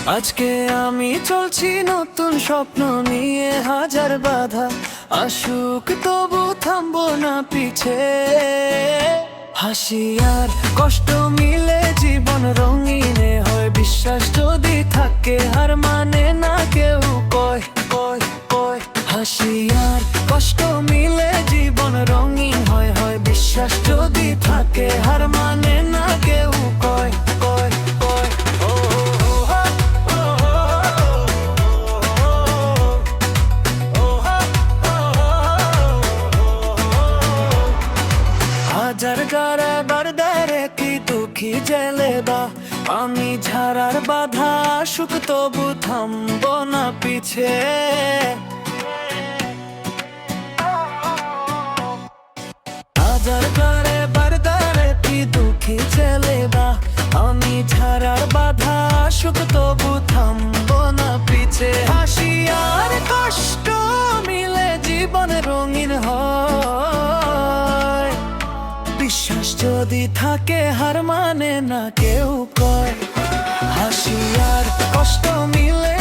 আজকে আমি চলছি নতুন স্বপ্ন নিয়ে, হাজার বাধা আসুক তবু থামবো না পিছে। হাসি আর কষ্ট মিলে জীবন রঙিনে হয়, বিশ্বাস যদি থাকে হার মানে না কেউ কয় কয় কয়। হাসি আর কষ্ট মিলে জীবন রঙিন হয়, হয় বিশ্বাস যদি থাকে হার মানে না কেউ কয় কয় কয়। হাজার গাড়া বারদারে কি দুঃখী জেলে বা, আমি ঝাড়ার বাধা আসুক তবু থামবো না পিছে। হাজার গাড়ে বারদারে কি দুঃখী জেলে বা, আমি ঝাড়ার বাধা আসুক তবু থামবো না পিছে। হাসি আর কষ্ট মিলে জীবন রঙিন হয়, বিশ্বাস যদি থাকে হার মানে না কেউ কয়। হাসি আর কষ্ট মিলে